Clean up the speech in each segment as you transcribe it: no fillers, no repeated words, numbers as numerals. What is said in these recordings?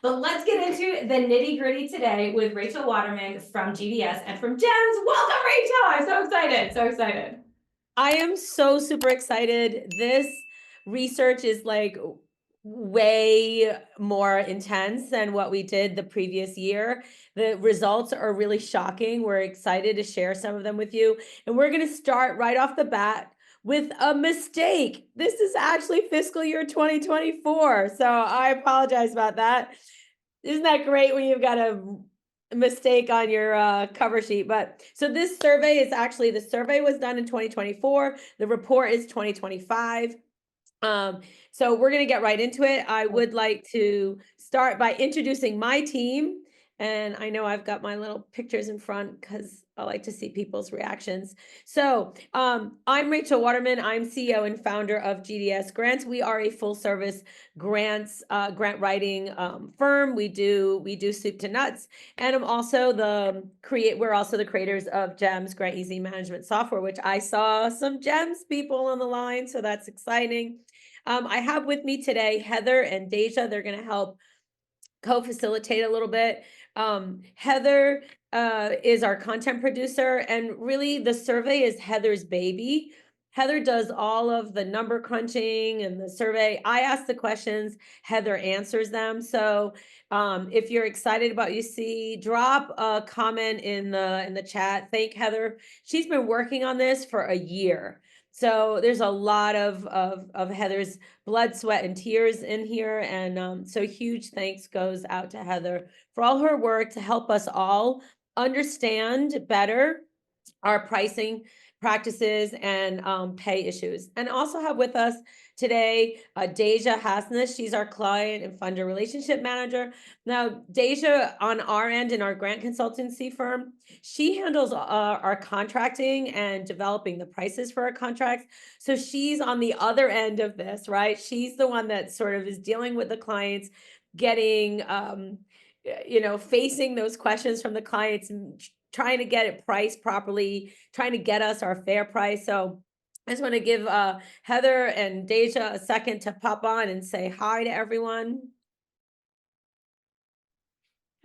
But let's get into the nitty gritty today with Rachel Waterman from GDS and from GEMS. Welcome, Rachel! I'm so excited, so excited. I am so super excited. This research is like way more intense than what we did the previous year. The results are really shocking. We're excited to share some of them with you. And we're going to start right off the bat with a mistake. This is actually fiscal year 2024. So I apologize about that. Isn't that great when you've got a mistake on your cover sheet? But so this survey is actually the survey was done in 2024. The report is 2025. So we're going to get right into it. I would like to start by introducing my team. And I know I've got my little pictures in front because I like to see people's reactions. So I'm Rachel Waterman. I'm CEO and founder of GDS Grants. We are a full service grant writing firm. We do soup to nuts. And we're also the creators of GEMS Grant Easy Management Software, which I saw some GEMS people on the line. So that's exciting. I have with me today Heather and Deja. They're going to help co-facilitate a little bit. Heather is our content producer, and really the survey is Heather's baby. Heather does all of the number crunching and the survey. I ask the questions, Heather answers them. So if you're excited about what you see, drop a comment in the chat. Thank Heather. She's been working on this for a year. So there's a lot of Heather's blood, sweat, and tears in here. And so huge thanks goes out to Heather for all her work to help us all understand better our pricing practices and pay issues. And also have with us today Deja Hasness. She's our client and funder relationship manager. Now, Deja, on our end in our grant consultancy firm, she handles our contracting and developing the prices for our contracts. So she's on the other end of this, right? She's the one that sort of is dealing with the clients, getting facing those questions from the clients and trying to get it priced properly, trying to get us our fair price. So I just want to give Heather and Deja a second to pop on and say hi to everyone.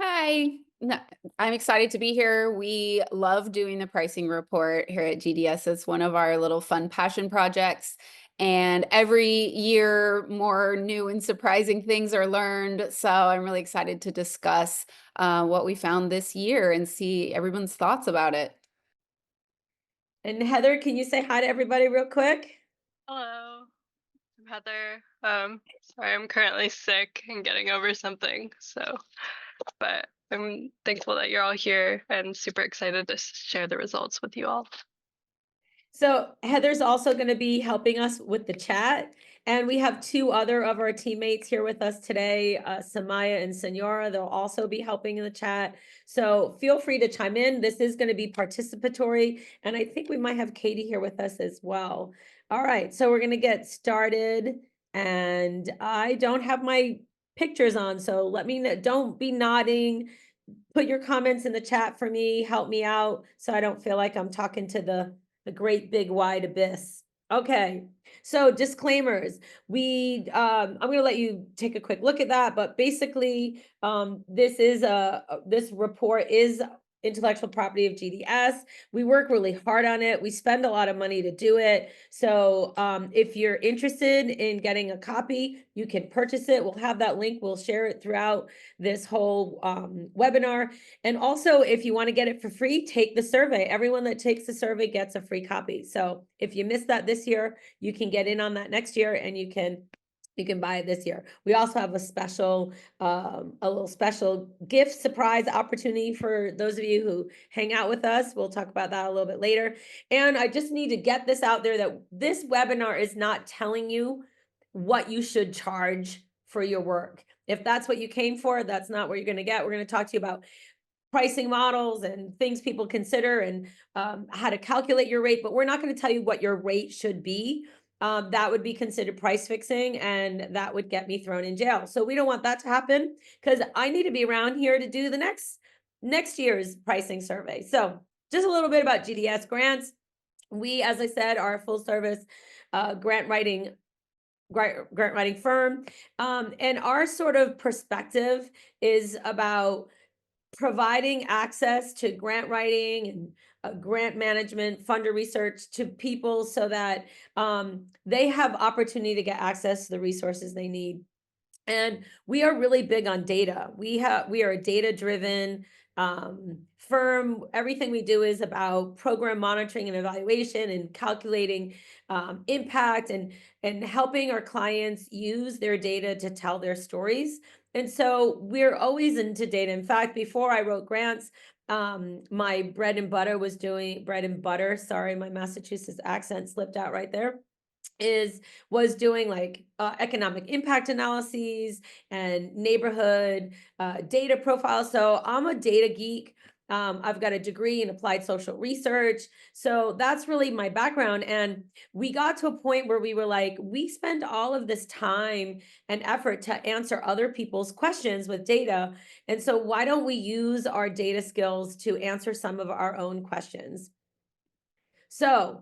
Hi. I'm excited to be here. We love doing the pricing report here at GDS. It's one of our little fun passion projects. And every year, more new and surprising things are learned. So I'm really excited to discuss what we found this year and see everyone's thoughts about it. And Heather, can you say hi to everybody real quick? Hello, I'm Heather. Sorry, I'm currently sick and getting over something. But I'm thankful that you're all here and super excited to share the results with you all. So Heather's also going to be helping us with the chat. And we have two other of our teammates here with us today, Samaya and Senora. They'll also be helping in the chat. So feel free to chime in. This is going to be participatory. And I think we might have Katie here with us as well. All right, so we're going to get started. And I don't have my pictures on, so let me know. Don't be nodding. Put your comments in the chat for me. Help me out so I don't feel like I'm talking to the great big wide abyss. Okay, so disclaimers. I'm going to let you take a quick look at that, but basically, this report is intellectual property of GDS. We work really hard on it. We spend a lot of money to do it. So if you're interested in getting a copy, you can purchase it. We'll have that link. We'll share it throughout this whole webinar. And also, if you want to get it for free, take the survey. Everyone that takes the survey gets a free copy. So if you missed that this year, you can get in on that next year, and you can buy it this year. We also have a little special gift surprise opportunity for those of you who hang out with us. We'll talk about that a little bit later. And I just need to get this out there that this webinar is not telling you what you should charge for your work. If that's what you came for, that's not what you're going to get. We're going to talk to you about pricing models and things people consider and how to calculate your rate, but we're not going to tell you what your rate should be. That would be considered price fixing, and that would get me thrown in jail. So we don't want that to happen, because I need to be around here to do the next year's pricing survey. So just a little bit about GDS Grants. We, as I said, are a full service grant writing grant writing firm. And our sort of perspective is about providing access to grant writing and grant management, funder research to people so that they have opportunity to get access to the resources they need. And we are really big on data. We are a data-driven firm. Everything we do is about program monitoring and evaluation and calculating impact and helping our clients use their data to tell their stories. And so we're always into data. In fact, before I wrote grants, my bread and butter was doing bread and butter. Sorry, my Massachusetts accent slipped out right there. Was doing like economic impact analyses and neighborhood data profiles. So I'm a data geek. I've got a degree in applied social research. So that's really my background. And we got to a point where we were like, we spend all of this time and effort to answer other people's questions with data. And so why don't we use our data skills to answer some of our own questions? So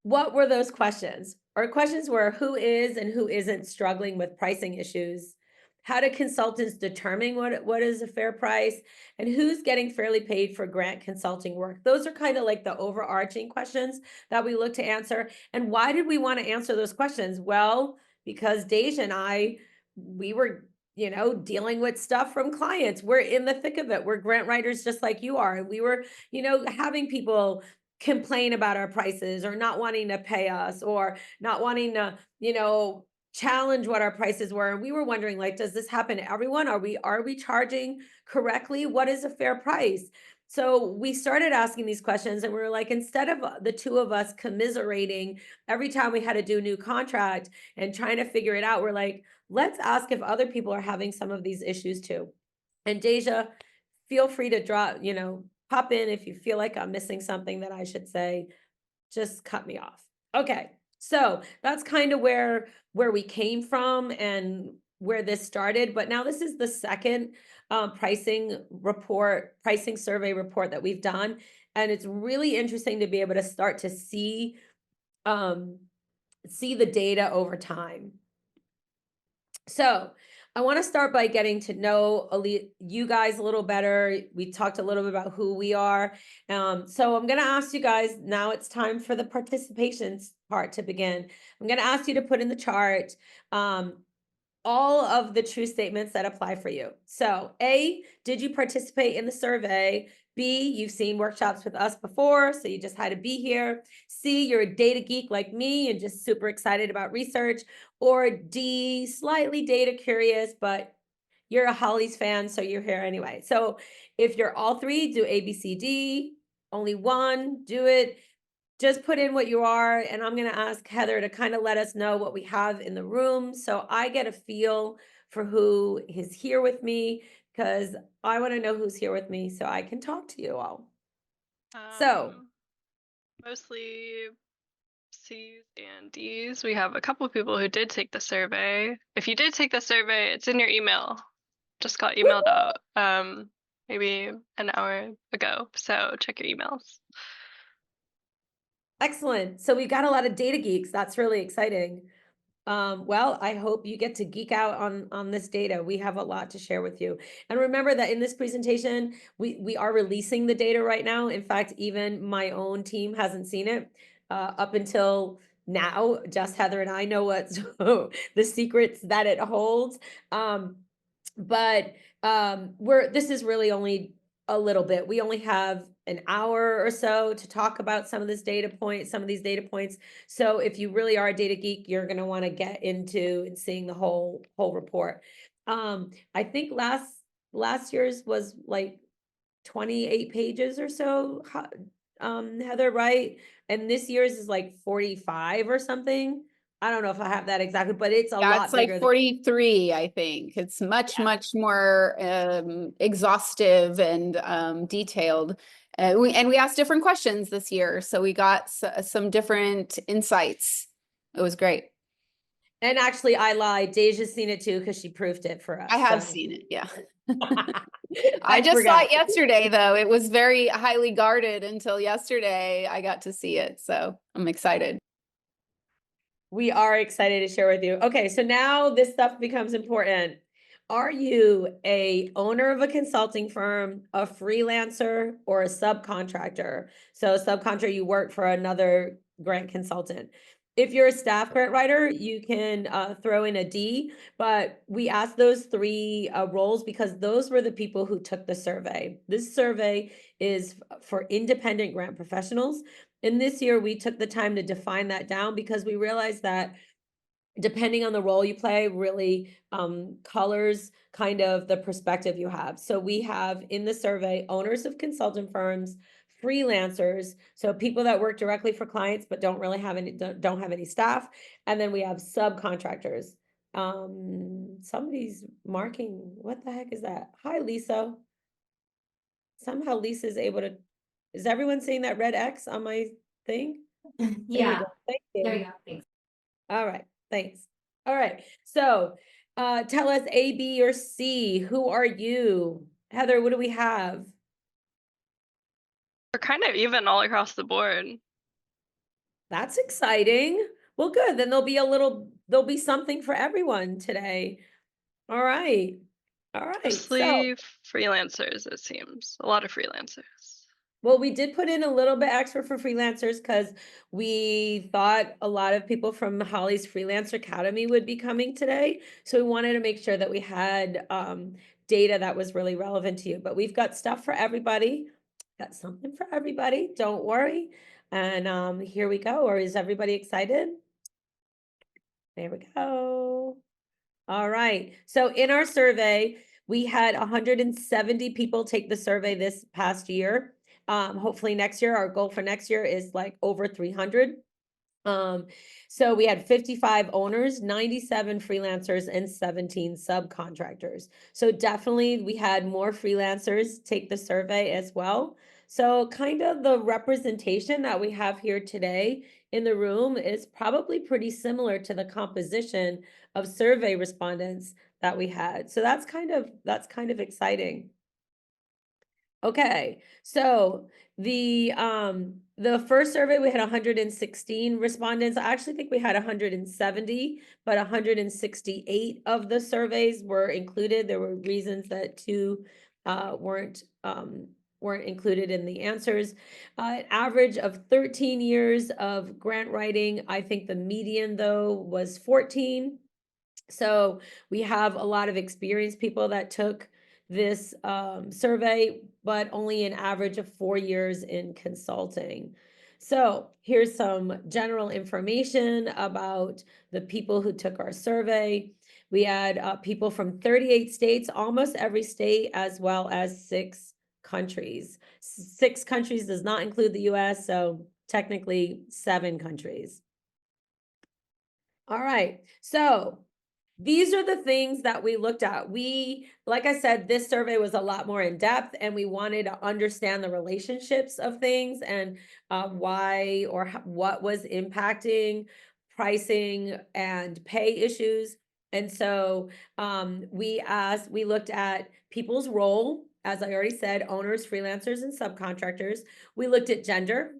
what were those questions? Our questions were who is and who isn't struggling with pricing issues? How do consultants determine what is a fair price? And who's getting fairly paid for grant consulting work? Those are kind of like the overarching questions that we look to answer. And why did we want to answer those questions? Well, because Deja and I, we were dealing with stuff from clients. We're in the thick of it. We're grant writers just like you are. And we were, having people complain about our prices or not wanting to pay us or not wanting to, challenge what our prices were. And we were wondering, like, does this happen to everyone? Are we charging correctly? What is a fair price? So we started asking these questions and we were like, instead of the two of us commiserating every time we had to do a new contract and trying to figure it out, we're like, let's ask if other people are having some of these issues too. And Deja, feel free to drop, pop in if you feel like I'm missing something that I should say, just cut me off. Okay, so that's kind of where we came from and where this started. But now this is the second pricing survey report that we've done. And it's really interesting to be able to start to see the data over time. So I want to start by getting to know you guys a little better. We talked a little bit about who we are. So I'm going to ask you guys, now it's time for the participation part to begin. I'm going to ask you to put in the chart all of the true statements that apply for you. So A, did you participate in the survey? B, you've seen workshops with us before, so you just had to be here. C, you're a data geek like me and just super excited about research. Or D, slightly data curious, but you're a Holly's fan, so you're here anyway. So if you're all three, do A, B, C, D. Only one, do it. Just put in what you are, and I'm going to ask Heather to kind of let us know what we have in the room so I get a feel for who is here with me, because I want to know who's here with me so I can talk to you all. So mostly C's and D's. We have a couple of people who did take the survey. If you did take the survey, it's in your email. Just got emailed out maybe an hour ago. So check your emails. Excellent. So we've got a lot of data geeks. That's really exciting. Well, I hope you get to geek out on this data. We have a lot to share with you. And remember that in this presentation, we are releasing the data right now. In fact, even my own team hasn't seen it up until now. Just Heather and I know what's the secrets that it holds. But this is really only a little bit. We only have an hour or so to talk about some of these data points. So if you really are a data geek, you're going to want to get into and seeing the whole report. I think last year's was like 28 pages or so, Heather, right? And this year's is like 45 or something. I don't know if I have that exactly, but it's a lot it's like bigger. 43, I think. It's much more exhaustive and detailed. We asked different questions this year, so we got some different insights. It was great. And actually, I lied. Deja's seen it too because she proofed it for us. I have seen it, yeah. I just forgot. saw it yesterday, though. It was very highly guarded until yesterday. I got to see it, so I'm excited. We are excited to share with you. Okay, so now this stuff becomes important. Are you a owner of a consulting firm, a freelancer, or a subcontractor? So a subcontractor, you work for another grant consultant. If you're a staff grant writer, you can throw in a D, but we asked those three roles because those were the people who took the survey. This survey is for independent grant professionals. And this year we took the time to define that down because we realized that depending on the role you play really colors kind of the perspective you have. So we have in the survey owners of consultant firms, freelancers, so people that work directly for clients but don't really have any don't have any staff, and then we have subcontractors. Somebody's marking, what the heck is that? Hi, Lisa. Somehow Lisa's able to, is everyone seeing that red X on my thing? There you Yeah, go. Thank you. there you go, thanks. All right, thanks. All right, so tell us A, B, or C. Who are you? Heather, what do we have? We're kind of even all across the board. That's exciting. Well, good. Then there'll be something for everyone today. All right. All right. So, Mostly freelancers, it seems. A lot of freelancers. well, we did put in a little bit extra for freelancers because we thought a lot of people from Holly's Freelancer Academy would be coming today. So we wanted to make sure that we had data that was really relevant to you. But we've got stuff for everybody. Got something for everybody. Don't worry. And here we go. Or is everybody excited? There we go. All right. So in our survey, we had 170 people take the survey this past year. Hopefully next year, our goal for next year is like over 300. So we had 55 owners, 97 freelancers, and 17 subcontractors. So definitely we had more freelancers take the survey as well. So kind of the representation that we have here today in the room is probably pretty similar to the composition of survey respondents that we had. So that's kind of exciting. Okay, so the first survey we had 116 respondents. I actually think we had 170, but 168 of the surveys were included. There were reasons that two weren't included in the answers. An average of 13 years of grant writing. I think the median though was 14. So we have a lot of experienced people that took this survey, but only an average of 4 years in consulting. So here's some general information about the people who took our survey. We had people from 38 states, almost every state, as well as 6 countries. 6 countries does not include the US, so technically 7 countries. All right, so these are the things that we looked at. Like I said, this survey was a lot more in depth and we wanted to understand the relationships of things and why or what was impacting pricing and pay issues. And so we looked at people's role, as I already said, owners, freelancers, and subcontractors. We looked at gender.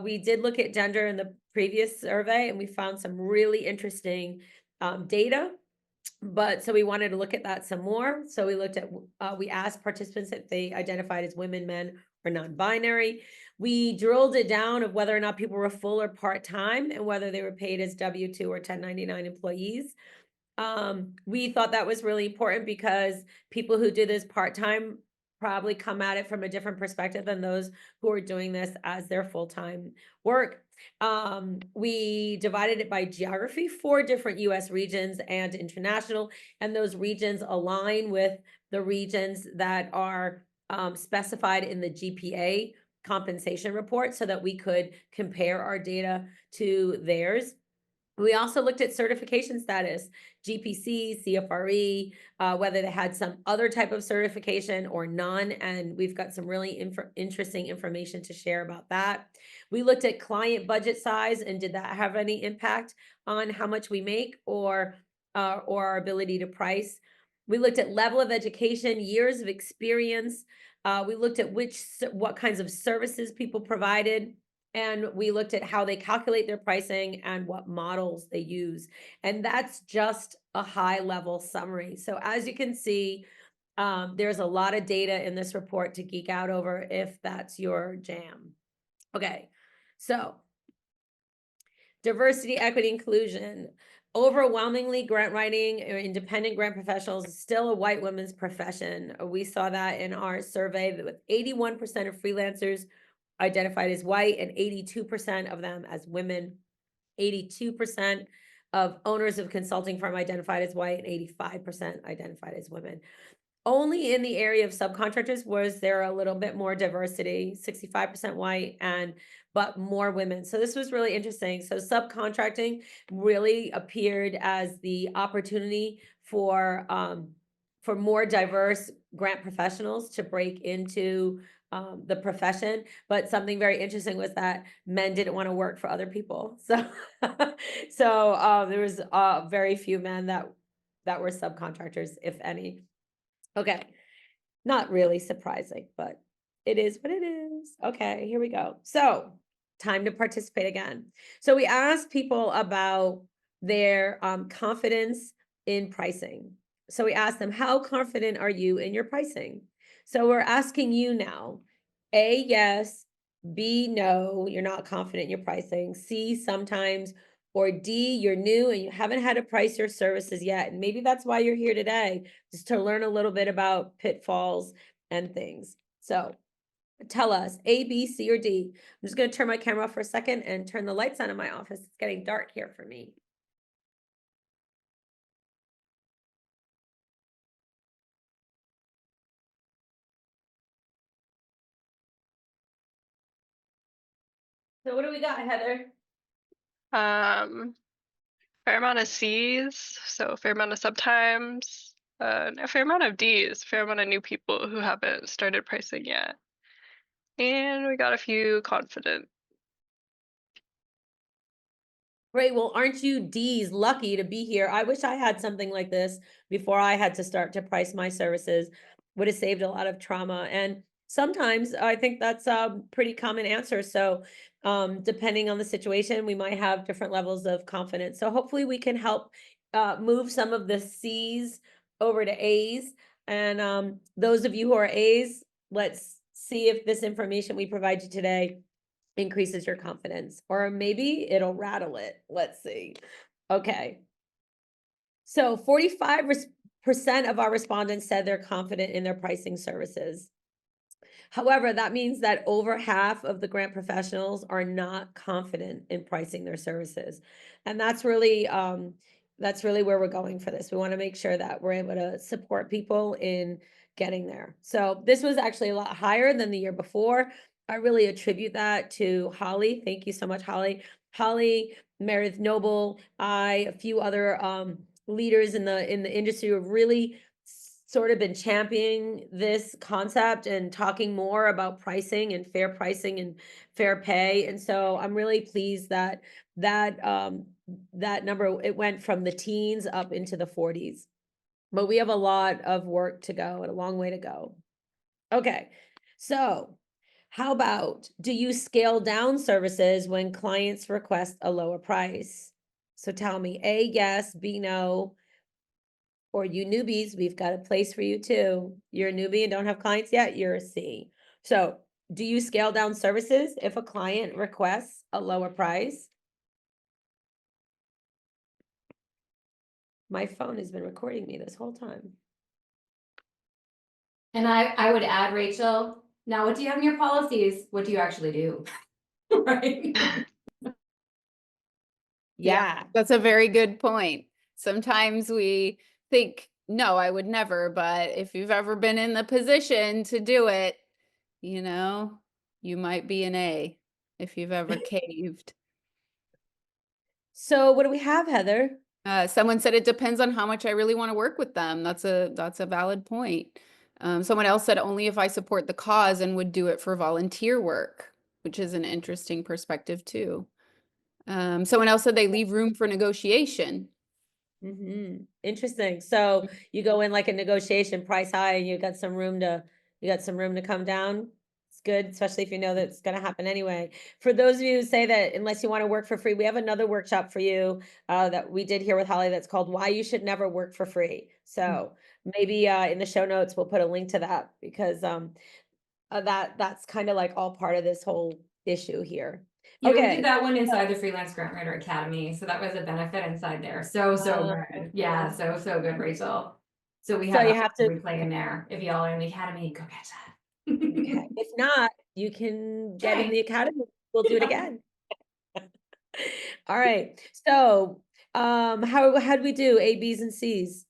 We did look at gender in the previous survey and we found some really interesting data, but so we wanted to look at that some more. So we looked at, we asked participants if they identified as women, men, or non-binary. We drilled it down of whether or not people were full or part-time and whether they were paid as W-2 or 1099 employees. We thought that was really important because people who do this part-time probably come at it from a different perspective than those who are doing this as their full-time work. We divided it by geography, 4 different US regions and international, and those regions align with the regions that are specified in the GPA compensation report so that we could compare our data to theirs. We also looked at certification status, GPC, CFRE, whether they had some other type of certification or none, and we've got some really interesting information to share about that. We looked at client budget size, and did that have any impact on how much we make or our ability to price? We looked at level of education, years of experience. We looked at what kinds of services people provided. And we looked at how they calculate their pricing and what models they use. And that's just a high level summary. So as you can see, there's a lot of data in this report to geek out over if that's your jam. Okay, so diversity, equity, inclusion. Overwhelmingly, grant writing or independent grant professionals is still a white women's profession. We saw that in our survey that with 81% of freelancers identified as white and 82% of them as women. 82% of owners of consulting firm identified as white and 85% identified as women. Only in the area of subcontractors was there a little bit more diversity, 65% white but more women. So this was really interesting. So subcontracting really appeared as the opportunity for more diverse grant professionals to break into the profession. But something very interesting was that men didn't want to work for other people. So there was very few men that were subcontractors, if any. Okay, not really surprising, but it is what it is. Okay, here we go. So time to participate again. So we asked people about their confidence in pricing. So we asked them, how confident are you in your pricing? So we're asking you now, A, yes, B, no, you're not confident in your pricing, C, sometimes, or D, you're new and you haven't had to price your services yet. And maybe that's why you're here today, just to learn a little bit about pitfalls and things. So tell us A, B, C, or D. I'm just going to turn my camera off for a second and turn the lights on in my office. It's getting dark here for me. So what do we got, Heather? Fair amount of C's, so a fair amount of sometimes, a fair amount of D's, a fair amount of new people who haven't started pricing yet. And we got a few confident. Great. Well, aren't you D's lucky to be here? I wish I had something like this before I had to start to price my services. Would have saved a lot of trauma. And sometimes I think that's a pretty common answer. So depending on the situation, we might have different levels of confidence. So hopefully we can help move some of the C's over to A's. And those of you who are A's, let's see if this information we provide you today increases your confidence, or maybe it'll rattle it. Let's see. Okay. So 45% of our respondents said they're confident in their pricing services. However, that means that over half of the grant professionals are not confident in pricing their services. And that's really where we're going for this. We want to make sure that we're able to support people in getting there. So this was actually a lot higher than the year before. I really attribute that to Holly. Thank you so much, Holly. Holly, Meredith Noble, a few other leaders in the industry who have really sort of been championing this concept and talking more about pricing and fair pay. And so I'm really pleased that number, it went from the teens up into the 40s. But we have a lot of work to go and a long way to go. Okay, so how about, do you scale down services when clients request a lower price? So tell me, A, yes, B, no. Or you newbies, we've got a place for you too. You're a newbie and don't have clients yet, you're a C. So do you scale down services if a client requests a lower price? My phone has been recording me this whole time. And I would add, Rachel, now what do you have in your policies? What do you actually do? Right? Yeah. That's a very good point. Sometimes we think, no, I would never, but if you've ever been in the position to do it, you know, you might be an A if you've ever caved. So what do we have, Heather? Someone said it depends on how much I really want to work with them. That's a valid point. Someone else said only if I support the cause and would do it for volunteer work, which is an interesting perspective too. Someone else said they leave room for negotiation. Interesting. So you go in like a negotiation price high and you got some room to come down. It's good, especially if you know that it's gonna happen anyway. For those of you who say that unless you wanna work for free, we have another workshop for you, that we did here with Holly that's called Why You Should Never Work for Free. So maybe, in the show notes, we'll put a link to that because, that's kind of like all part of this whole issue here. Yeah, we Okay. did that one inside the Freelance Grant Writer Academy, so that was a benefit inside there. So good. Yeah, so good, Rachel. So we So have you a have to, replay in there. If y'all are in the academy, go get okay. that. If not, you can get in Okay. the academy. We'll do it Yeah. again. All right. So, how do we do A, B's, and C's?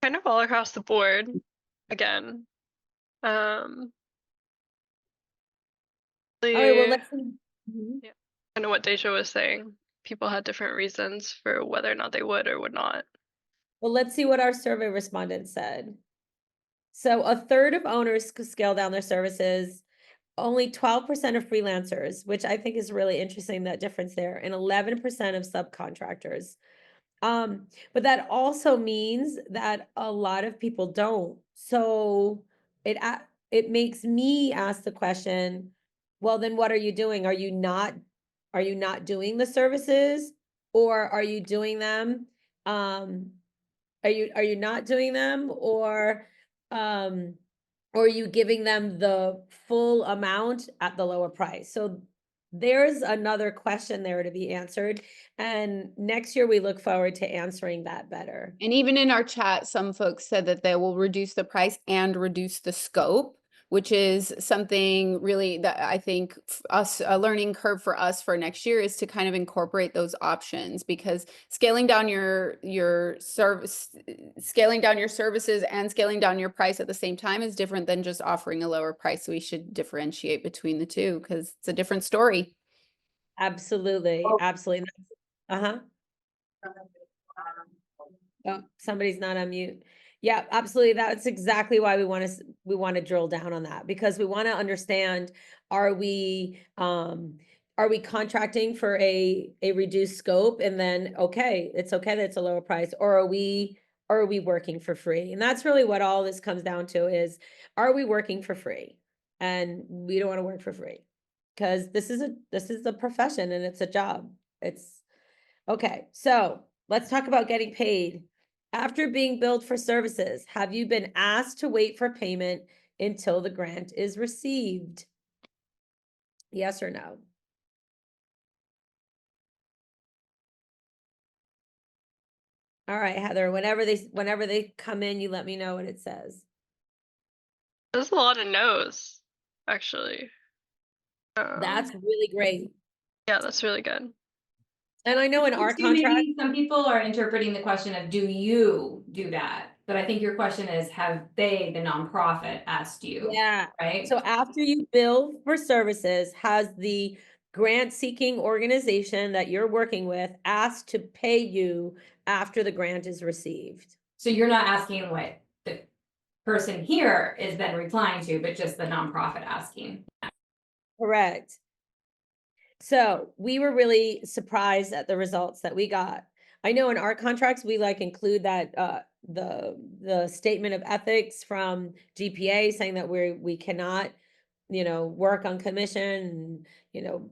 Kind of all across the board again. All right. Well, let's. Mhm. Yeah, kind of what Deja was saying. People had different reasons for whether or not they would or would not. Well, let's see what our survey respondents said. So, a third of owners could scale down their services. Only 12% of freelancers, which I think is really interesting, that difference there, and 11% of subcontractors. But that also means that a lot of people don't. So it makes me ask the question, well, then what are you doing? Are you not doing the services, or are you doing them? Are you not doing them, um or are you giving them the full amount at the lower price? So there's another question there to be answered. And next year we look forward to answering that better. And even in our chat, some folks said that they will reduce the price and reduce the scope, which is something really that I think a learning curve for us for next year is to kind of incorporate those options, because scaling down your service, scaling down your services and scaling down your price at the same time is different than just offering a lower price. So we should differentiate between the two because it's a different story. Absolutely, absolutely. Uh-huh. Oh, somebody's not on mute. Yeah, absolutely. That's exactly why we want to drill down on that, because we want to understand, are we contracting for a reduced scope, and then it's okay that it's a lower price, or are we working for free? And that's really what all this comes down to is, are we working for free? And we don't want to work for free, because this is a profession and it's a job. It's okay. So let's talk about getting paid. After being billed for services, have you been asked to wait for payment until the grant is received? Yes or no? All right, Heather, whenever they come in, you let me know what it says. There's a lot of no's, actually. That's really great. Yeah, that's really good. And I know in our contract, Maybe some people are interpreting the question of, do you do that? But I think your question is, have they, the nonprofit, asked you? yeah. Right? So after you bill for services, has the grant seeking organization that you're working with asked to pay you after the grant is received? So you're not asking what the person here is then replying to, but just the nonprofit asking. Correct. So we were really surprised at the results that we got. I know in our contracts, we include that, the statement of ethics from GPA saying that we cannot, work on commission, and,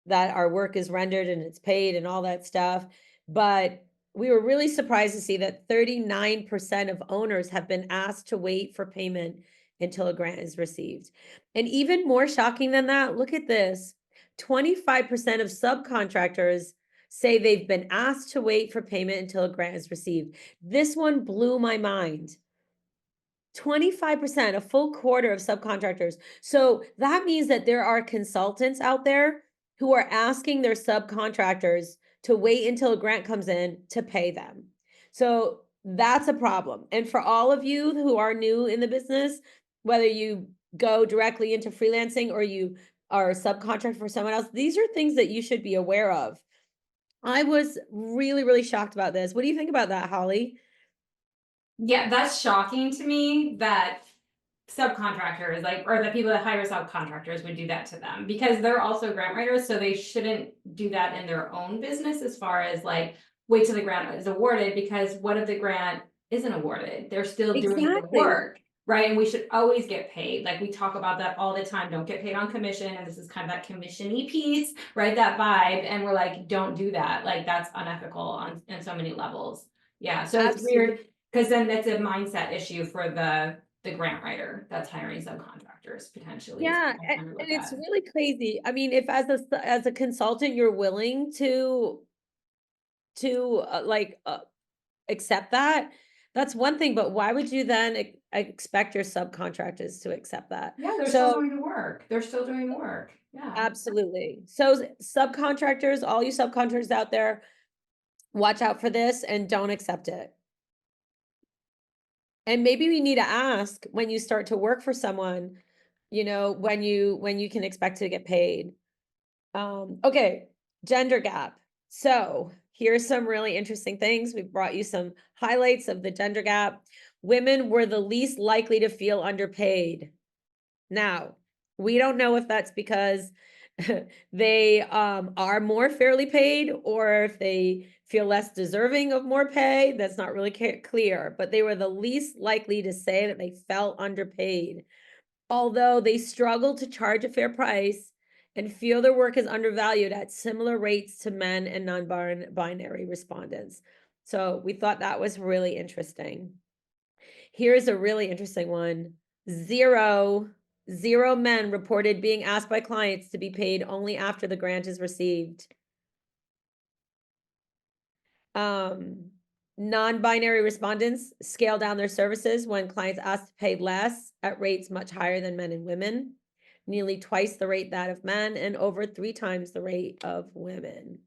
that our work is rendered and it's paid and all that stuff. But we were really surprised to see that 39% of owners have been asked to wait for payment until a grant is received. And even more shocking than that, look at this. 25% of subcontractors say they've been asked to wait for payment until a grant is received. This one blew my mind. 25%, a full quarter of subcontractors. So that means that there are consultants out there who are asking their subcontractors to wait until a grant comes in to pay them. So that's a problem. And for all of you who are new in the business, whether you go directly into freelancing or you are a subcontract for someone else, these are things that you should be aware of. I was really, really shocked about this. What do you think about that, Holly? Yeah, that's shocking to me that subcontractors, or the people that hire subcontractors would do that to them, because they're also grant writers, so they shouldn't do that in their own business as far as wait till the grant is awarded, because what if the grant isn't awarded? They're still doing the Exactly. work. right? And we should always get paid. Like we talk about that all the time. Don't get paid on commission. And this is kind of that commission-y piece, right? That vibe. And we're like, don't do that. Like that's unethical on so many levels. Yeah. So it's weird because then that's a mindset issue for the grant writer that's hiring subcontractors potentially. Yeah, something to and kind of look it's at. really crazy. I mean, if as a consultant, you're willing to accept that, that's one thing, but why would you then expect your subcontractors to accept that? Yeah, they're still So going to work. They're still doing work. Yeah. absolutely. So subcontractors, all you subcontractors out there, watch out for this and don't accept it. And maybe we need to ask when you start to work for someone, when you can expect to get paid. Okay, gender gap. So here's some really interesting things. We brought you some highlights of the gender gap. Women were the least likely to feel underpaid. Now, we don't know if that's because they are more fairly paid or if they feel less deserving of more pay. That's not really clear, but they were the least likely to say that they felt underpaid, although they struggle to charge a fair price and feel their work is undervalued at similar rates to men and non-binary respondents. So we thought that was really interesting. Here's a really interesting one. Zero men reported being asked by clients to be paid only after the grant is received. Non-binary respondents scale down their services when clients asked to pay less at rates much higher than men and women, nearly twice the rate that of men and over 3 times the rate of women.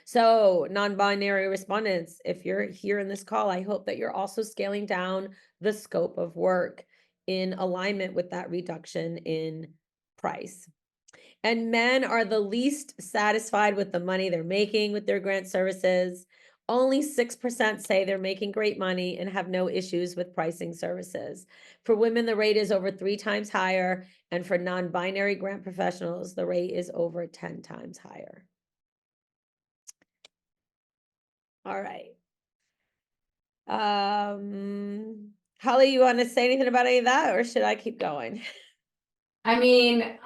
So non-binary respondents, if you're here in this call, I hope that you're also scaling down the scope of work in alignment with that reduction in price. And men are the least satisfied with the money they're making with their grant services. Only 6% say they're making great money and have no issues with pricing services. For women, the rate is over 3 times higher. And for non-binary grant professionals, the rate is over 10 times higher. All right. Holly, you want to say anything about any of that, or should I keep going? I mean,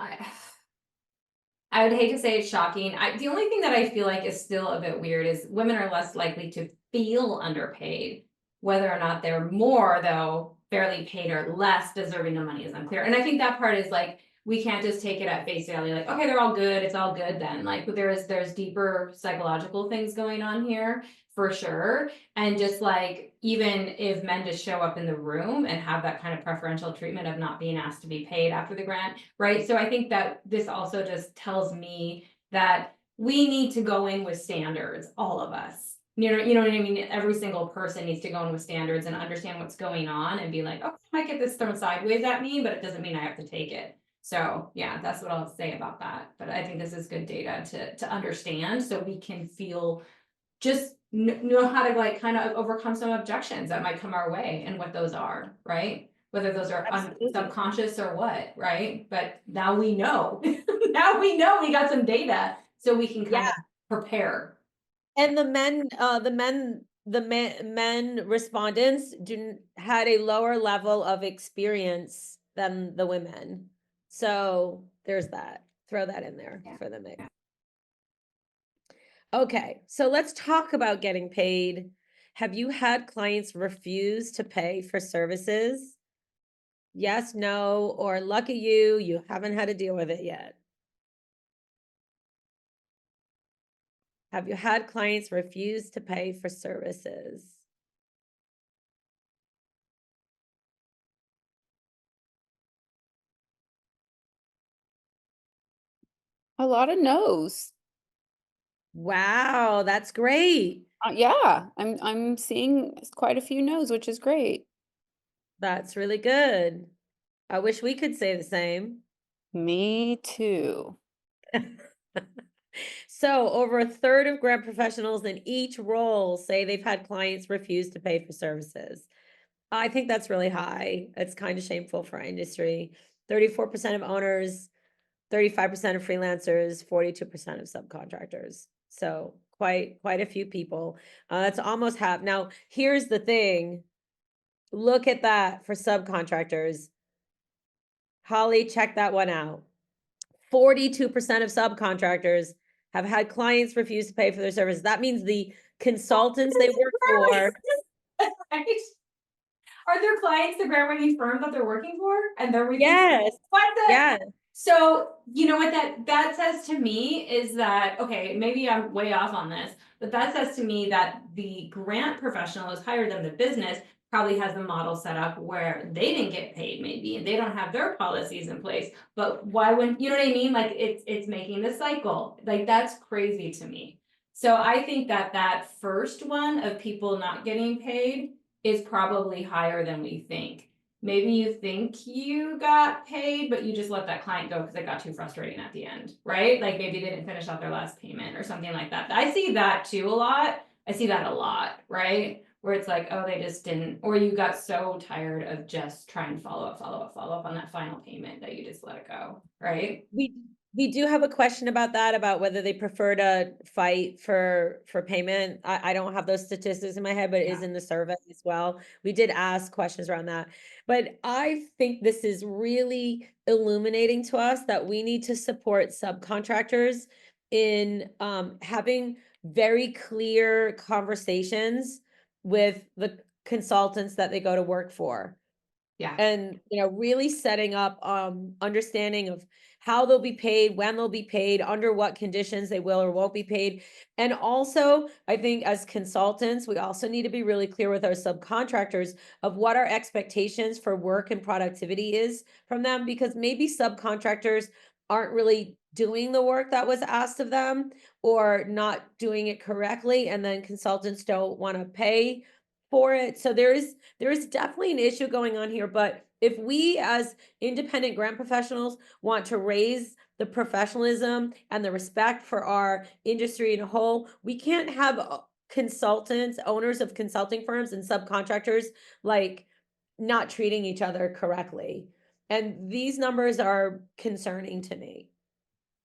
I would hate to say it's shocking. The only thing that I feel like is still a bit weird is women are less likely to feel underpaid. Whether or not they're more, though, fairly paid or less deserving of money is unclear. And I think that part is like, we can't just take it at face value, like, okay, they're all good, it's all good then. Like there's deeper psychological things going on here for sure. And just like, even if men just show up in the room and have that kind of preferential treatment of not being asked to be paid after the grant, right? So I think that this also just tells me that we need to go in with standards, all of us. You know what I mean? Every single person needs to go in with standards and understand what's going on and be like, oh, I might get this thrown sideways at me, but it doesn't mean I have to take it. So yeah, that's what I'll say about that. But I think this is good data to understand so we can feel just know how to like kind of overcome some objections that might come our way and what those are, right? Whether those are subconscious or what, right? But now we know. Now we know we got some data so we can kind of prepare. And the men respondents had a lower level of experience than the women. So there's that. Throw that in there for the mix. Okay, so let's talk about getting paid. Have you had clients refuse to pay for services? Yes, no, or lucky you haven't had to deal with it yet. Have you had clients refuse to pay for services? A lot of no's. Wow, that's great. Yeah, I'm seeing quite a few no's, which is great. That's really good. I wish we could say the same. Me too. So over a third of grant professionals in each role say they've had clients refuse to pay for services. I think that's really high. It's kind of shameful for our industry. 34% of owners, 35% of freelancers, 42% of subcontractors. So quite a few people. That's almost half. Now, here's the thing. Look at that for subcontractors. Holly, check that one out. 42% of subcontractors have had clients refuse to pay for their services. That means the consultants they work for. Right? Are there clients the grant writing firm that they're working for and they're refusing? Yes, What the? yes. So, you know what that says to me is that, okay, maybe I'm way off on this, but that says to me that the grant professional who's hired them, the business probably has the model set up where they didn't get paid maybe, and they don't have their policies in place. But why wouldn't, you know what I mean? Like it's making the cycle. Like that's crazy to me. So I think that first one of people not getting paid is probably higher than we think. Maybe you think you got paid, but you just let that client go because it got too frustrating at the end, right? Like maybe they didn't finish out their last payment or something like that. I see that too a lot. I see that a lot, right? Where it's like, oh, they just didn't, or you got so tired of just trying to follow up on that final payment that you just let it go, right? We do have a question about that, about whether they prefer to fight for payment. I don't have those statistics in my head, but it is Yeah. in the survey as well. We did ask questions around that. But I think this is really illuminating to us that we need to support subcontractors in having very clear conversations with the consultants that they go to work for. Yeah. And, really setting up, understanding of how they'll be paid, when they'll be paid, under what conditions they will or won't be paid. And also, I think as consultants, we also need to be really clear with our subcontractors of what our expectations for work and productivity is from them, because maybe subcontractors aren't really doing the work that was asked of them or not doing it correctly, and then consultants don't want to pay for it. So there is definitely an issue going on here, but if we as independent grant professionals want to raise the professionalism and the respect for our industry in a whole, we can't have consultants, owners of consulting firms and subcontractors like not treating each other correctly. And these numbers are concerning to me.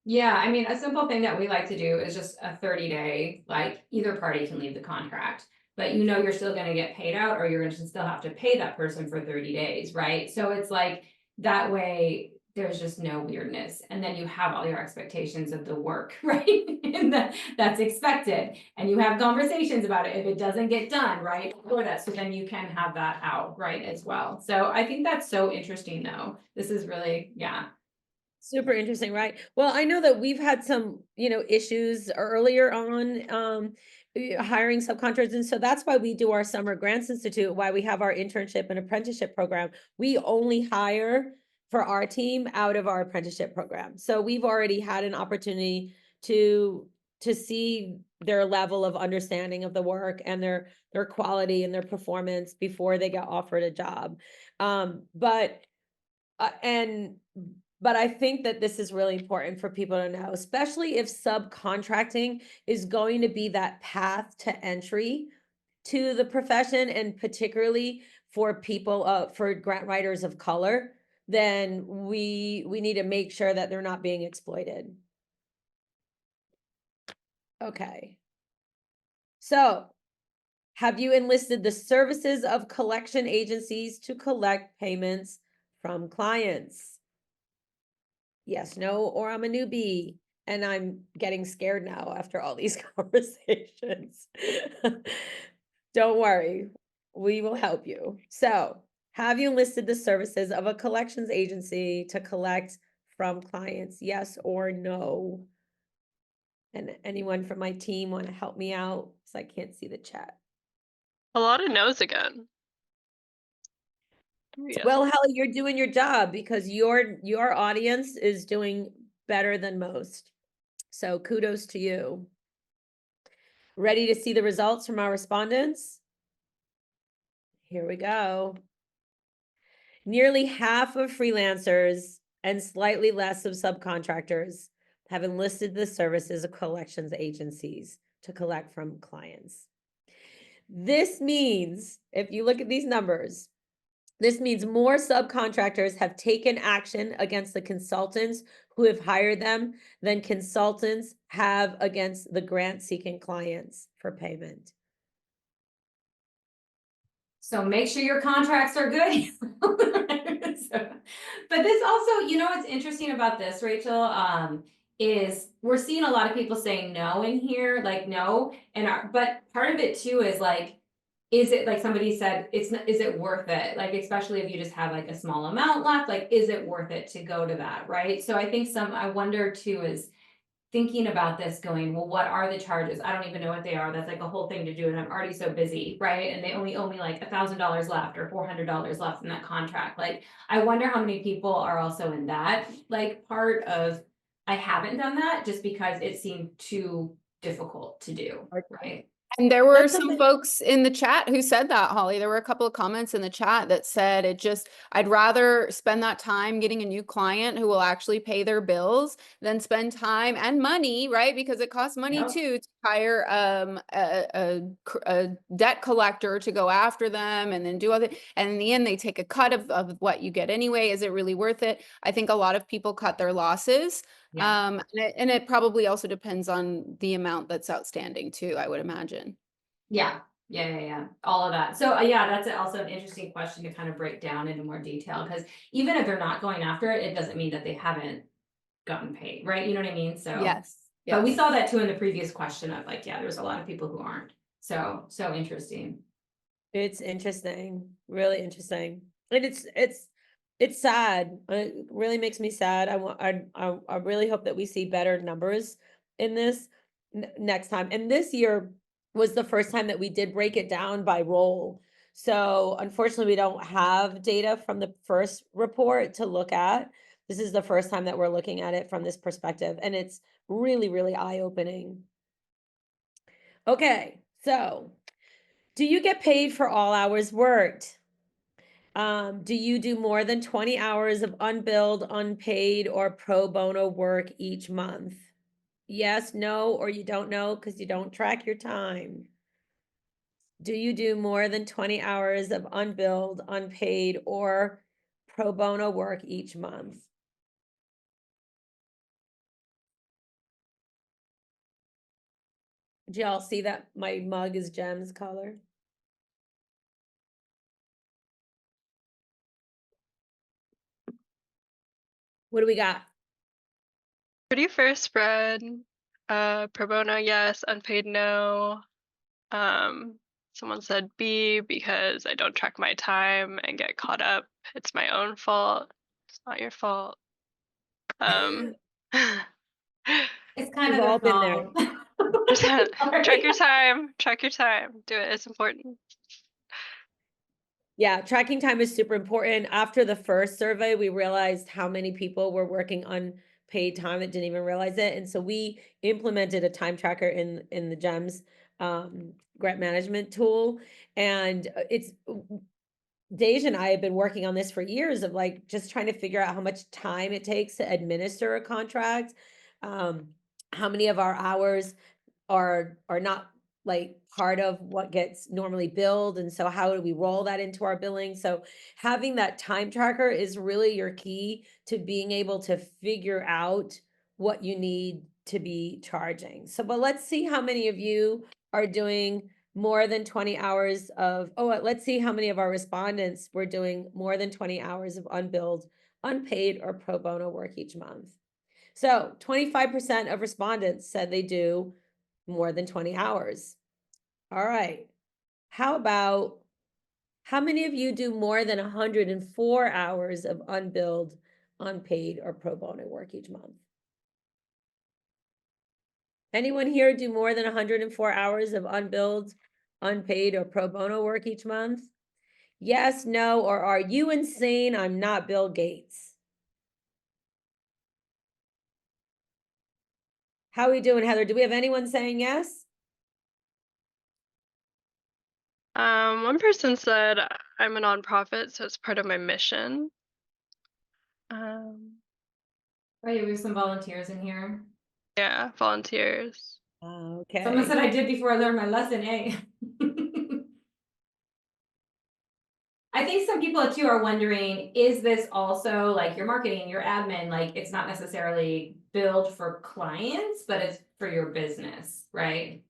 Yeah, I mean, a simple thing that we like to do is just a 30-day, like either party can leave the contract. But you know you're still gonna get paid out, or you're gonna still have to pay that person for 30 days, right? So it's like that way there's just no weirdness. And then you have all your expectations of the work, right? And that's expected. And you have conversations about it if it doesn't get done, right? Or that, so then you can have that out, right, as well. So I think that's so interesting though. This is really, yeah. Super interesting, right? Well, I know that we've had some, issues earlier on hiring subcontractors. And so that's why we do our Summer Grants Institute, why we have our internship and apprenticeship program. We only hire for our team out of our apprenticeship program. So we've already had an opportunity to see their level of understanding of the work and their quality and their performance before they get offered a job. But I think that this is really important for people to know, especially if subcontracting is going to be that path to entry to the profession, and particularly for people, for grant writers of color, then we need to make sure that they're not being exploited. Okay. So, have you enlisted the services of collection agencies to collect payments from clients? Yes, no, or I'm a newbie and I'm getting scared now after all these conversations. Don't worry, we will help you. So, have you listed the services of a collections agency to collect from clients? Yes or no? And anyone from my team want to help me out? Because I can't see the chat. A lot of no's again. Yeah. Well, Hallie, you're doing your job because your audience is doing better than most. So kudos to you. Ready to see the results from our respondents? Here we go. Nearly half of freelancers and slightly less of subcontractors have enlisted the services of collections agencies to collect from clients. This means, if you look at these numbers, this means more subcontractors have taken action against the consultants who have hired them than consultants have against the grant-seeking clients for payment. So make sure your contracts are good. But this also, you know, what's interesting about this, Rachel, is we're seeing a lot of people saying no in here, like no, but part of it too is like, is it like somebody said, is it worth it? Like, especially if you just have like a small amount left, like, is it worth it to go to that, right? So I think I wonder too is thinking about this going, well, what are the charges? I don't even know what they are. That's like a whole thing to do. And I'm already so busy, right? And they only owe me like $1,000 left or $400 left in that contract. Like, I wonder how many people are also in that like part of, I haven't done that just because it seemed too difficult to do, right? And there were That's some something- folks in the chat who said that, Holly. There were a couple of comments in the chat that said I'd rather spend that time getting a new client who will actually pay their bills than spend time and money, right? Because it costs money Yep. too to hire a debt collector to go after them and then do other, and in the end they take a cut of what you get anyway. Is it really worth it? I think a lot of people cut their losses. Yeah. And it probably also depends on the amount that's outstanding too, I would imagine. Yeah. All of that. So yeah, that's also an interesting question to kind of break down into more detail, because even if they're not going after it, it doesn't mean that they haven't gotten paid, right? You know what I mean? So, Yes. but we Yes. saw that too in the previous question of like, yeah, there's a lot of people who aren't. So interesting. It's interesting, really interesting. And it's sad. It really makes me sad. I really hope that we see better numbers in this next time. And this year was the first time that we did break it down by role. So unfortunately, we don't have data from the first report to look at. This is the first time that we're looking at it from this perspective, and it's really, really eye-opening. Okay, so do you get paid for all hours worked? Do you do more than 20 hours of unbilled, unpaid, or pro bono work each month? Yes, no, or you don't know because you don't track your time. Do you do more than 20 hours of unbilled, unpaid, or pro bono work each month? Did y'all see that my mug is gems color? What do we got? Pretty fair spread. Pro bono, yes. Unpaid, no. Someone said B because I don't track my time and get caught up. It's my own fault. It's not your fault. It's kind We've of all their been there. fault. Track your time. Track your time. Do it. It's important. Yeah, tracking time is super important. After the first survey, we realized how many people were working unpaid time that didn't even realize it. And so we implemented a time tracker in the GEMS grant management tool. And it's Deja and I have been working on this for years of like just trying to figure out how much time it takes to administer a contract. How many of our hours are not like part of what gets normally billed, and so how do we roll that into our billing? So having that time tracker is really your key to being able to figure out what you need to be charging. So but let's see how many of you are doing more than 20 hours of let's see how many of our respondents were doing more than 20 hours of unbilled, unpaid, or pro bono work each month. So 25% of respondents said they do more than 20 hours. All right. How about how many of you do more than 104 hours of unbilled, unpaid, or pro bono work each month? Anyone here do more than 104 hours of unbilled, unpaid, or pro bono work each month? Yes, no, or are you insane? I'm not Bill Gates. How are we doing, Heather? Do we have anyone saying yes? One person said I'm a nonprofit, so it's part of my mission. Right, we have some volunteers in here. Yeah, volunteers. Okay. Someone said I did before I learned my lesson, eh? I think some people too are wondering, is this also like your marketing, your admin, like it's not necessarily billed for clients, but it's for your business, right?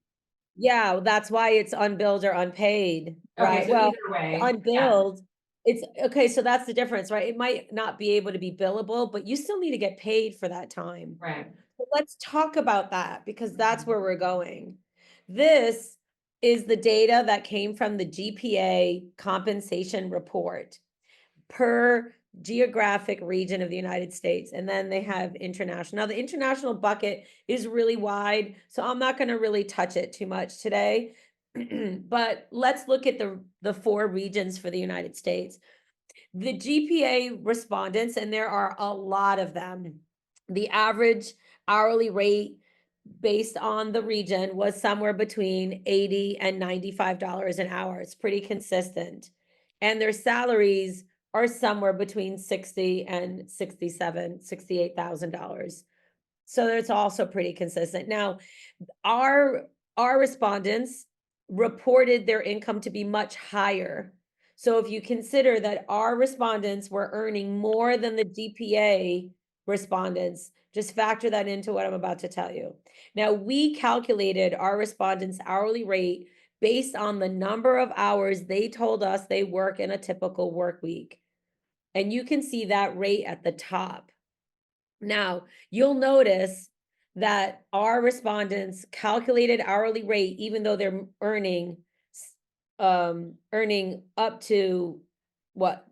Yeah, that's why it's unbilled or unpaid, Okay, right? so Well, either way, yeah, unbilled, it's, okay, so that's the difference, right? It might not be able to be billable, but you still need to get paid for that time. right. So let's talk about that because that's where we're going. This is the data that came from the GPA compensation report per geographic region of the United States. And then they have international. Now, the international bucket is really wide, so I'm not going to really touch it too much today. But let's look at the 4 regions for the United States. The GPA respondents, and there are a lot of them, the average hourly rate based on the region was somewhere between $80 and $95 an hour. It's pretty consistent. And their salaries are somewhere between $60 and $68,000. So it's also pretty consistent. Now, our respondents reported their income to be much higher. So if you consider that our respondents were earning more than the GPA respondents, just factor that into what I'm about to tell you. Now, we calculated our respondents' hourly rate based on the number of hours they told us they work in a typical work week. And you can see that rate at the top. Now, you'll notice that our respondents calculated hourly rate, even though they're earning up to what,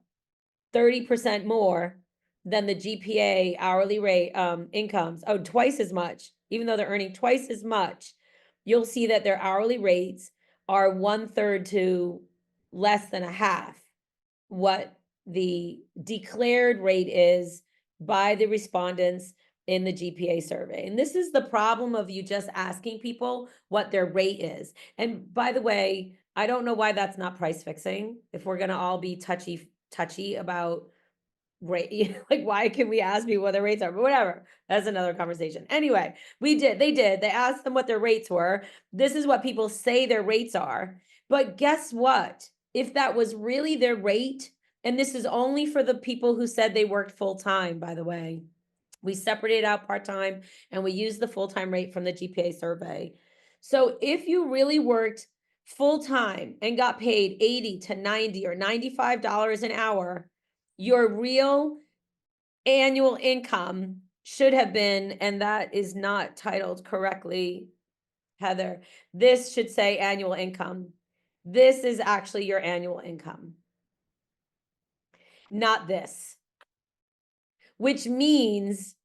30% more than the GPA hourly rate incomes, twice as much, even though they're earning twice as much, you'll see that their hourly rates are 1/3 to less than a half what the declared rate is by the respondents in the GPA survey. And this is the problem of you just asking people what their rate is. And by the way, I don't know why that's not price fixing. If we're gonna all be touchy about rate, like why can we ask people what their rates are? But whatever, that's another conversation. Anyway, they asked them what their rates were. This is what people say their rates are. But guess what? If that was really their rate, and this is only for the people who said they worked full time, by the way, we separated out part-time and we used the full-time rate from the GPA survey. So if you really worked full-time and got paid 80 to 90 or $95 an hour, your real annual income should have been, and that is not titled correctly, Heather, this should say annual income. This is actually your annual income, not this. Which means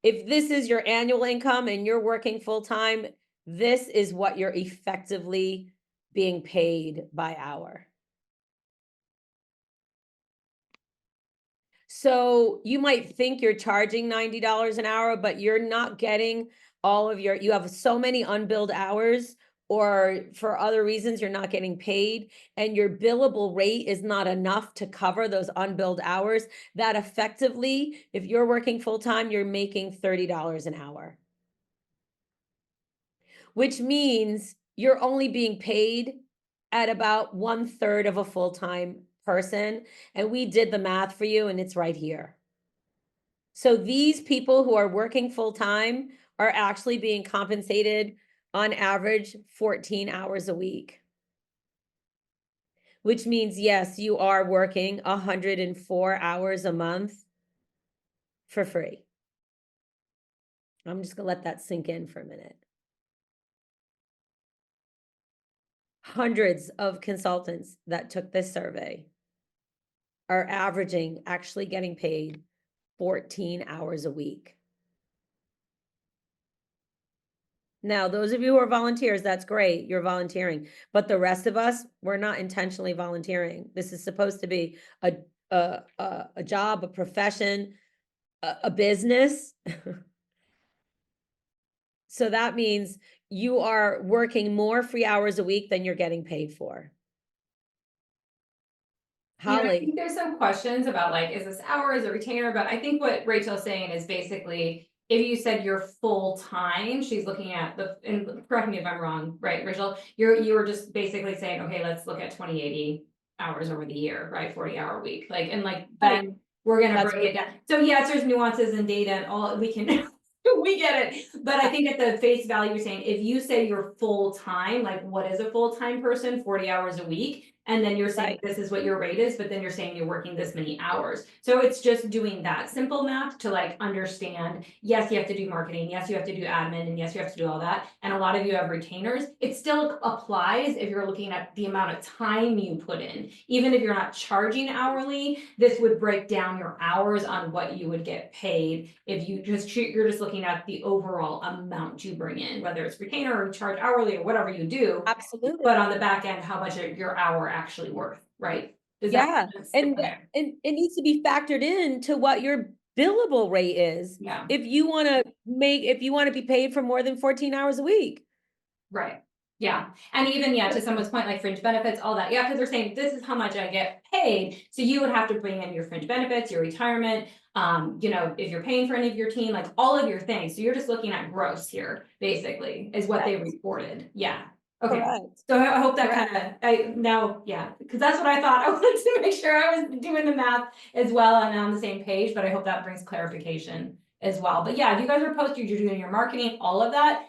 if this is your annual income and you're working full-time, this is what you're effectively being paid by hour. So you might think you're charging $90 an hour, but you're not getting all of you have so many unbilled hours, or for other reasons, you're not getting paid, and your billable rate is not enough to cover those unbilled hours, that effectively, if you're working full-time, you're making $30 an hour. Which means you're only being paid at about 1/3 of a full-time person. And we did the math for you, and it's right here. So these people who are working full-time are actually being compensated on average 14 hours a week. Which means, yes, you are working 104 hours a month for free. I'm just gonna let that sink in for a minute. Hundreds of consultants that took this survey are averaging, actually getting paid 14 hours a week. Now, those of you who are volunteers, that's great, you're volunteering. But the rest of us, we're not intentionally volunteering. This is supposed to be a job, a profession, a business. So that means you are working more free hours a week than you're getting paid for. Yeah, I Holly, think there's some questions about like, is this hours or retainer? But I think what Rachel's saying is basically, if you said you're full-time, she's looking at and correct me if I'm wrong, right, Rachel? You were just basically saying, okay, let's look at 2080 hours over the year, right? 40-hour week, like, and like, then we're gonna That's break it down. So yes, there's nuances in data and all we can We get it, but I think at the face value, you're saying, if you say you're full-time, like, what is a full-time person? 40 hours a week, and then you're saying Right. this is what your rate is, but then you're saying you're working this many hours. So it's just doing that simple math to like understand, yes, you have to do marketing, yes, you have to do admin, and yes, you have to do all that. And a lot of you have retainers. It still applies if you're looking at the amount of time you put in. Even if you're not charging hourly, this would break down your hours on what you would get paid if you you're just looking at the overall amount you bring in, whether it's retainer or charge hourly or whatever you do. Absolutely. But on the back end, how much your hour actually worth, right? Does that Yeah, make sense? and Okay. and it needs to be factored in to what your billable rate is. Yeah, If you wanna be paid for more than 14 hours a week. right. Yeah, and even, yeah, to someone's point, like fringe benefits, all that, yeah, because they're saying, this is how much I get paid, so you would have to bring in your fringe benefits, your retirement, you know, if you're paying for any of your team, like all of your things, so you're just looking at gross here, basically, is what they Correct. reported, yeah. Okay, Correct. so I hope that Correct. kind of, yeah, because that's what I thought, I wanted to make sure I was doing the math as well and on the same page, but I hope that brings clarification as well, but yeah, if you guys are posted, you're doing your marketing, all of that,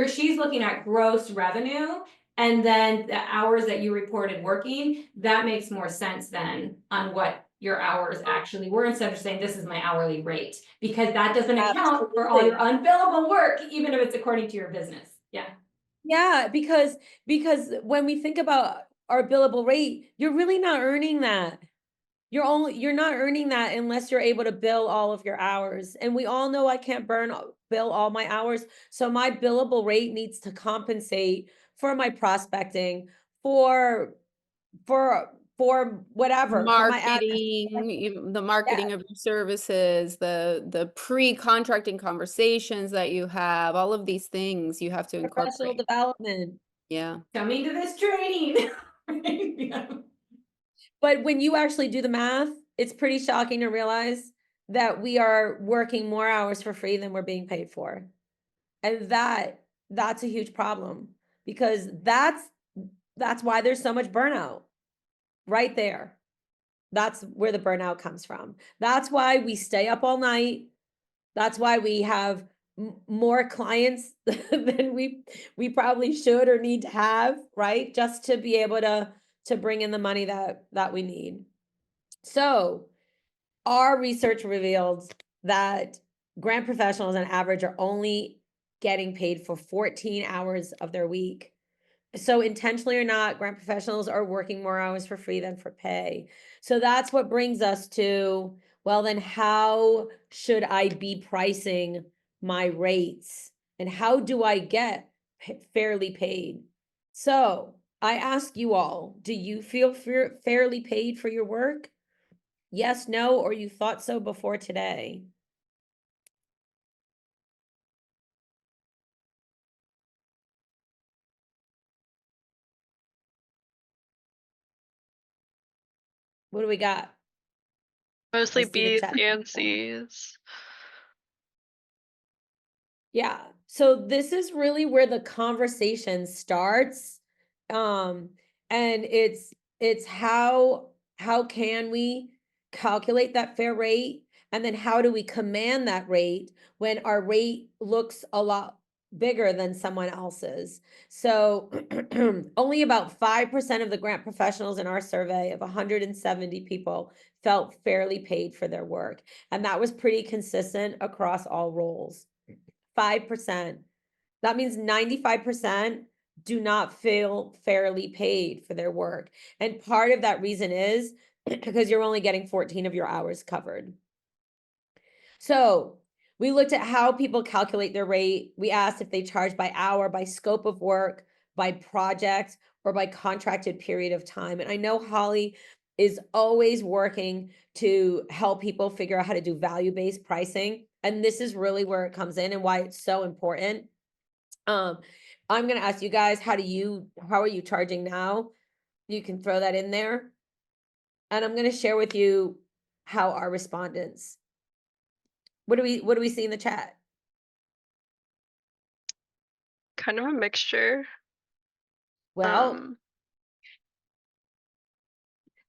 she's looking at gross revenue, and then the hours that you reported working, that makes more sense then on what your hours actually were, instead of saying this is my hourly rate, because that doesn't account for all your unbillable work, even if it's according to your business. Yeah. Yeah, because when we think about our billable rate, you're really not earning that. You're not earning that unless you're able to bill all of your hours. And we all know I can't bill all my hours. So my billable rate needs to compensate for my prospecting, for whatever, for my ad. The marketing of your services, the pre-contracting conversations that you have, all of these things you have to Professional incorporate. development. Yeah. Coming to this training. Yeah. But when you actually do the math, it's pretty shocking to realize that we are working more hours for free than we're being paid for. And that's a huge problem, because that's why there's so much burnout right there. That's where the burnout comes from. That's why we stay up all night. That's why we have more clients than we probably should or need to have, right? Just to be able to bring in the money that we need. So, our research revealed that grant professionals on average are only getting paid for 14 hours of their week. So intentionally or not, grant professionals are working more hours for free than for pay. So that's what brings us to, well, then how should I be pricing my rates? And how do I get fairly paid? So I ask you all, do you feel fairly paid for your work? Yes, no, or you thought so before today? What do we got? Mostly Let's see the B's chat. and C's. Yeah. So this is really where the conversation starts. And it's how can we calculate that fair rate? And then how do we command that rate when our rate looks a lot bigger than someone else's? So only about 5% of the grant professionals in our survey of 170 people felt fairly paid for their work. And that was pretty consistent across all roles. 5%. That means 95% do not feel fairly paid for their work. And part of that reason is because you're only getting 14 of your hours covered. So we looked at how people calculate their rate. We asked if they charge by hour, by scope of work, by project, or by contracted period of time. And I know Holly is always working to help people figure out how to do value-based pricing. And this is really where it comes in and why it's so important. I'm going to ask you guys, how are you charging now? You can throw that in there. And I'm going to share with you how our respondents. What do we see in the chat? Kind of a mixture. Well,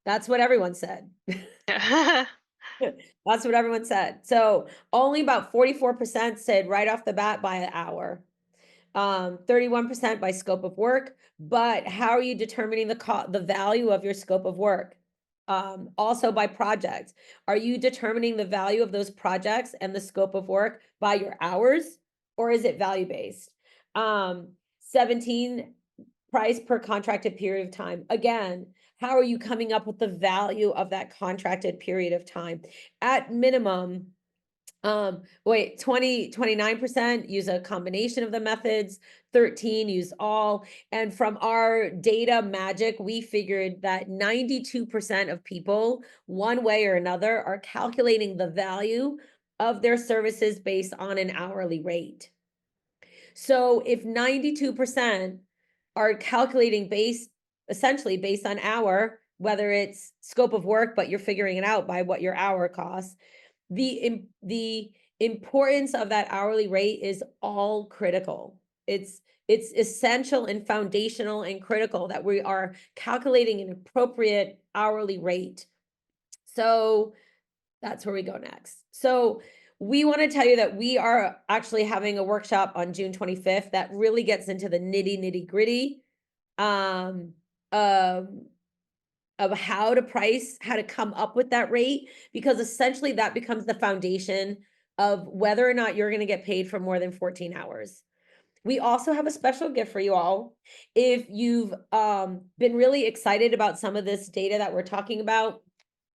that's what everyone said. Yeah. That's what everyone said. So only about 44% said right off the bat by an hour. 31% by scope of work, but how are you determining the value of your scope of work? Also by project. Are you determining the value of those projects and the scope of work by your hours, or is it value based? 17 price per contracted period of time. Again, how are you coming up with the value of that contracted period of time? At minimum, 29% use a combination of the methods, 13 use all. And from our data magic, we figured that 92% of people, one way or another, are calculating the value of their services based on an hourly rate. So if 92% are calculating essentially based on hour, whether it's scope of work, but you're figuring it out by what your hour costs, the importance of that hourly rate is all critical. It's essential and foundational and critical that we are calculating an appropriate hourly rate. So that's where we go next. So we want to tell you that we are actually having a workshop on June 25th that really gets into the nitty gritty of how to price, how to come up with that rate, because essentially that becomes the foundation of whether or not you're going to get paid for more than 14 hours. We also have a special gift for you all. If you've been really excited about some of this data that we're talking about,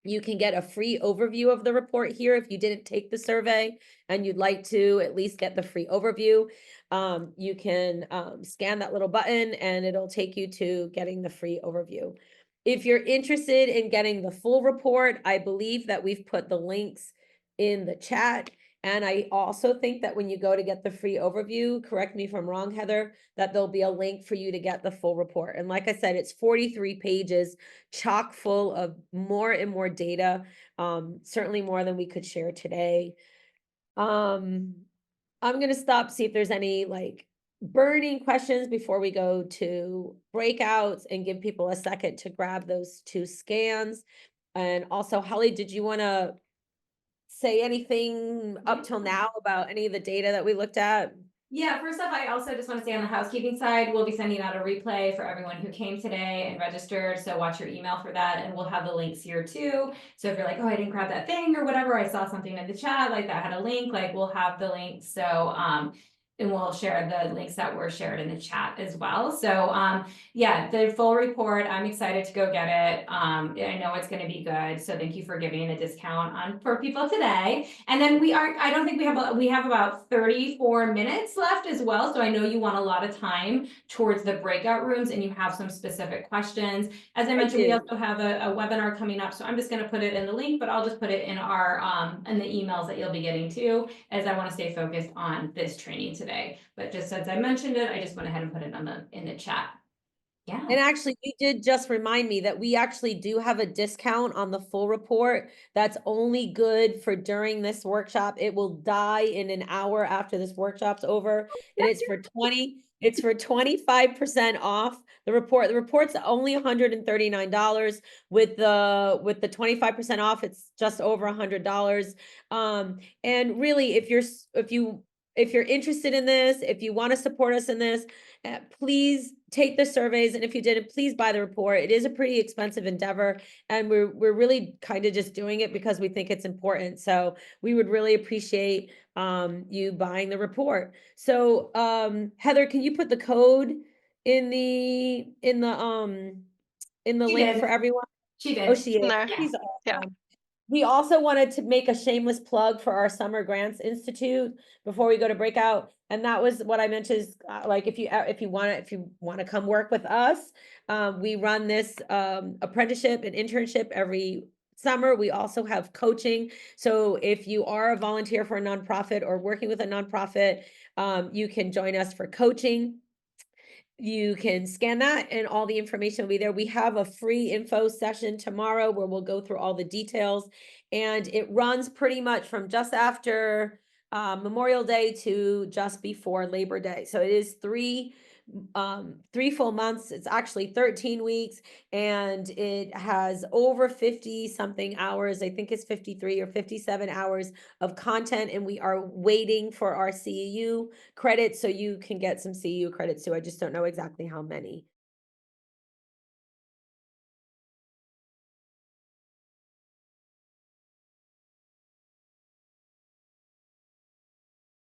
you can get a free overview of the report here if you didn't take the survey and you'd like to at least get the free overview. You can scan that little button and it'll take you to getting the free overview. If you're interested in getting the full report, I believe that we've put the links in the chat. And I also think that when you go to get the free overview, correct me if I'm wrong, Heather, that there'll be a link for you to get the full report. And like I said, it's 43 pages, chock full of more and more data, certainly more than we could share today. I'm going to stop, see if there's any like burning questions before we go to breakouts and give people a second to grab those 2 scans. And also, Holly, did you want to say anything up till now about any of the data that we looked at? Yeah, first off, I also just want to say on the housekeeping side, we'll be sending out a replay for everyone who came today and registered. So watch your email for that, and we'll have the links here too. So if you're like, oh, I didn't grab that thing or whatever, I saw something in the chat like that had a link, like we'll have the links. So and we'll share the links that were shared in the chat as well. So yeah, the full report, I'm excited to go get it. I know it's going to be good. So thank you for giving a discount for people today. And then I don't think we have about 34 minutes left as well. So I know you want a lot of time towards the breakout rooms and you have some specific questions. As I mentioned, we also have a webinar coming up. So I'm just going to put it in the link, but I'll just put it in our in the emails that you'll be getting too, as I want to stay focused on this training today. But just since I mentioned it, I just went ahead and put it in the chat. Yeah. And actually, you did just remind me that we actually do have a discount on the full report that's only good for during this workshop. It will die in an hour after this workshop's over, and it's for 25% off the report. The report's only $139. With the 25% off, it's just over $100. And really, if you're interested in this, if you want to support us in this, please take the surveys. And if you didn't, please buy the report. It is a pretty expensive endeavor. And we're really kind of just doing it because we think it's important. So we would really appreciate you buying the report. So Heather, can you put the code in the link for everyone? She did. Oh, she is. No. She's Yeah. awesome. We also wanted to make a shameless plug for our Summer Grants Institute before we go to breakout. And that was what I mentioned is like, if you want to come work with us, we run this apprenticeship and internship every summer. We also have coaching. So if you are a volunteer for a nonprofit or working with a nonprofit, you can join us for coaching. You can scan that and all the information will be there. We have a free info session tomorrow where we'll go through all the details, and it runs pretty much from just after Memorial Day to just before Labor Day. So it is 3 3 full months. It's actually 13 weeks, and it has over 50 something hours. I think it's 53 or 57 hours of content, and we are waiting for our CEU credits, so you can get some CEU credits too. I just don't know exactly how many.